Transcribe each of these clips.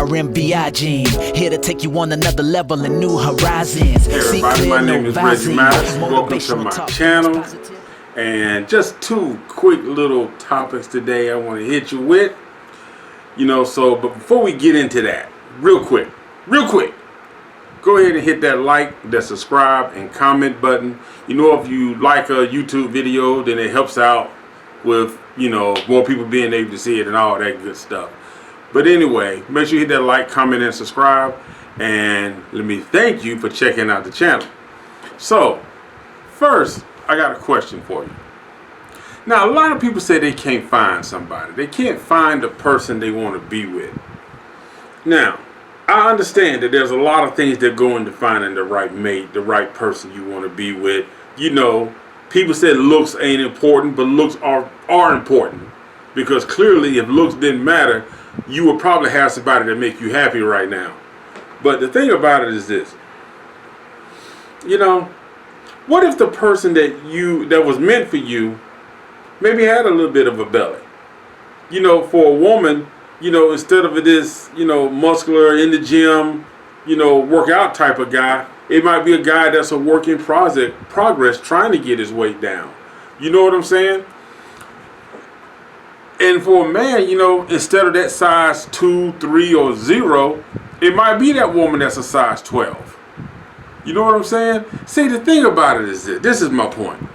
RMBI gene, here to take you on another level and new horizons. Hey everybody, my name is Reggie Madison. Welcome to my channel. And just two quick little topics today I want to hit you with. But before we get into that, real quick, go ahead and hit that like, that subscribe, and comment button. If you like a YouTube video, then it helps out with, more people being able to see it and all that good stuff. But anyway, make sure you hit that like, comment, and subscribe. And let me thank you for checking out the channel. So, first, I got a question for you. Now, a lot of people say they can't find somebody. They can't find the person they want to be with. Now, I understand that there's a lot of things that go into finding the right mate, the right person you want to be with. People said looks ain't important, but looks are important. Because clearly, if looks didn't matter, you would probably have somebody that make you happy right now. But the thing about it is this. What if the person that was meant for you maybe had a little bit of a belly? For a woman, instead of this, muscular, in the gym, workout type of guy, it might be a guy that's a work in progress trying to get his weight down. You know what I'm saying? And for a man, instead of that size 2, 3, or 0, it might be that woman that's a size 12. You know what I'm saying? See, the thing about it is this is my point.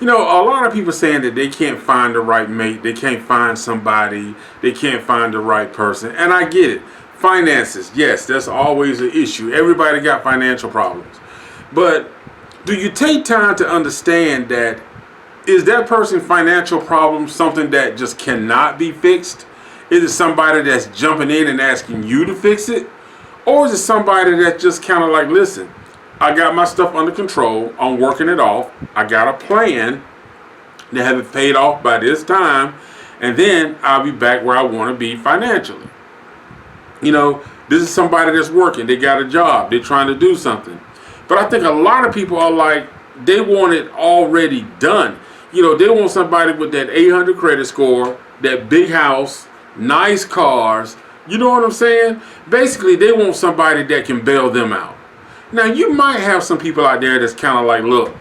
A lot of people saying that they can't find the right mate, they can't find somebody, they can't find the right person. And I get it. Finances, yes, that's always an issue. Everybody got financial problems. But do you take time to understand that is that person's financial problem something that just cannot be fixed? Is it somebody that's jumping in and asking you to fix it? Or is it somebody that's just kind of like, listen, I got my stuff under control, I'm working it off, I got a plan to have it paid off by this time, and then I'll be back where I want to be financially. This is somebody that's working, they got a job, they're trying to do something. But I think a lot of people are like, they want it already done. They want somebody with that 800 credit score, that big house, nice cars. You know what I'm saying? Basically, they want somebody that can bail them out. Now, you might have some people out there that's kind of like, look,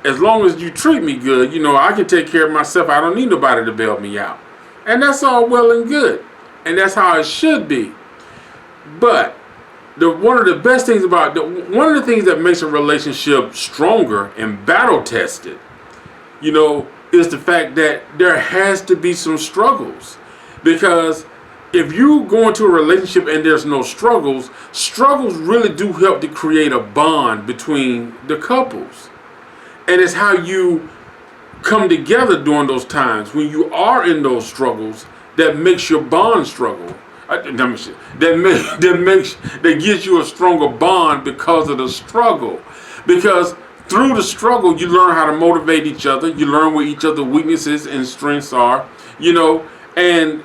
as long as you treat me good, I can take care of myself. I don't need nobody to bail me out. And that's all well and good. And that's how it should be. But one of the best things about one of the things that makes a relationship stronger and battle tested, is the fact that there has to be some struggles. Because if you go into a relationship and there's no struggles really do help to create a bond between the couples. And it's how you come together during those times when you are in those struggles that makes your bond struggle. That gives you a stronger bond because of the struggle. Because through the struggle, you learn how to motivate each other. You learn what each other's weaknesses and strengths are. And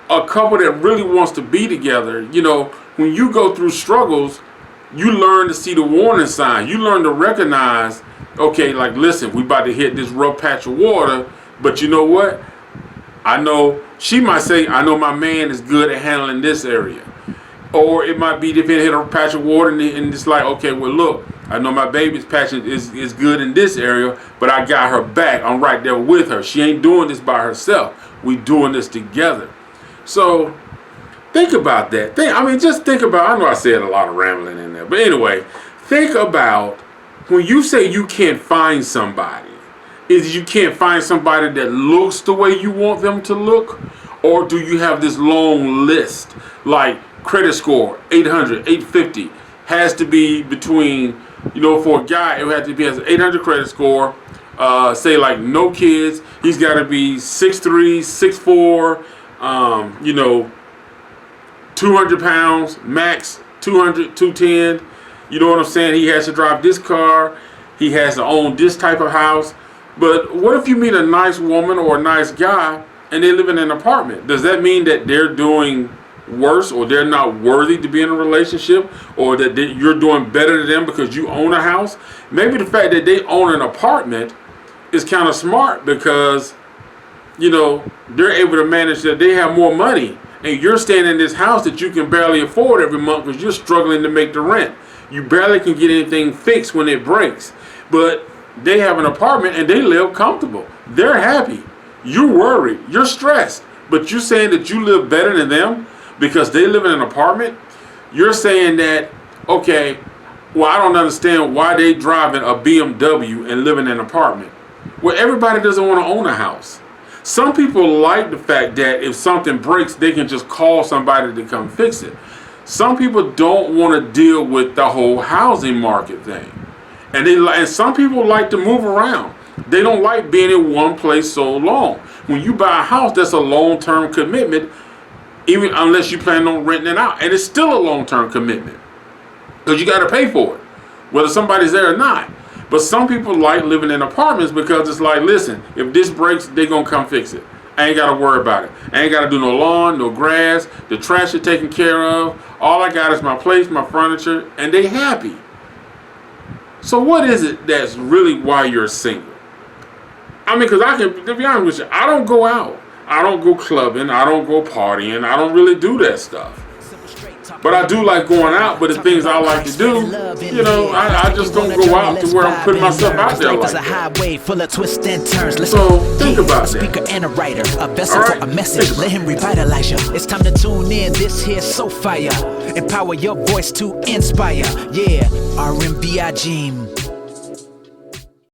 a couple that really wants to be together, when you go through struggles, you learn to see the warning signs. You learn to recognize, okay, like, listen, we about to hit this rough patch of water, but you know what? I know, she might say, I know my man is good at handling this area. Or it might be if it hit a patch of water and it's like, okay, well, look, I know my baby's patch is good in this area, but I got her back. I'm right there with her. She ain't doing this by herself. We doing this together. So think about that. Just think about, I know I said a lot of rambling in there, but anyway, think about when you say you can't find somebody, is you can't find somebody that looks the way you want them to look? Or do you have this long list, like credit score, 800, 850, has to be between, for a guy, it has to be has an 800 credit score, say like no kids, he's got to be 6'3", 6'4", 200 pounds, max 200, 210. You know what I'm saying? He has to drive this car. He has to own this type of house. But what if you meet a nice woman or a nice guy and they live in an apartment? Does that mean that they're doing worse or they're not worthy to be in a relationship, or that you're doing better than them because you own a house? Maybe the fact that they own an apartment is kind of smart because, they're able to manage that. They have more money and you're staying in this house that you can barely afford every month because you're struggling to make the rent. You barely can get anything fixed when it breaks. But they have an apartment and they live comfortable. They're happy. You're worried. You're stressed. But you're saying that you live better than them because they live in an apartment? You're saying that, okay, well, I don't understand why they driving a BMW and living in an apartment. Well, everybody doesn't want to own a house. Some people like the fact that if something breaks, they can just call somebody to come fix it. Some people don't want to deal with the whole housing market thing. And some people like to move around. They don't like being in one place so long. When you buy a house, that's a long-term commitment, even unless you plan on renting it out. And it's still a long-term commitment because you got to pay for it, whether somebody's there or not. But some people like living in apartments because it's like, listen, if this breaks, they're going to come fix it. I ain't got to worry about it. I ain't got to do no lawn, no grass. The trash is taken care of. All I got is my place, my furniture, and they happy. So what is it that's really why you're single? I mean, because to be honest with you, I don't go out. I don't go clubbing. I don't go partying. I don't really do that stuff. But I do like going out, but the things I like to do, you know, I just don't go out to where I'm putting myself out there like that. Highway full of twists and turns. So think about that. Speaker and a writer, a vessel for a message. Let him revitalize you. It's time to tune in. This here's so fire. Empower your voice to inspire. Yeah, RMBI Gene.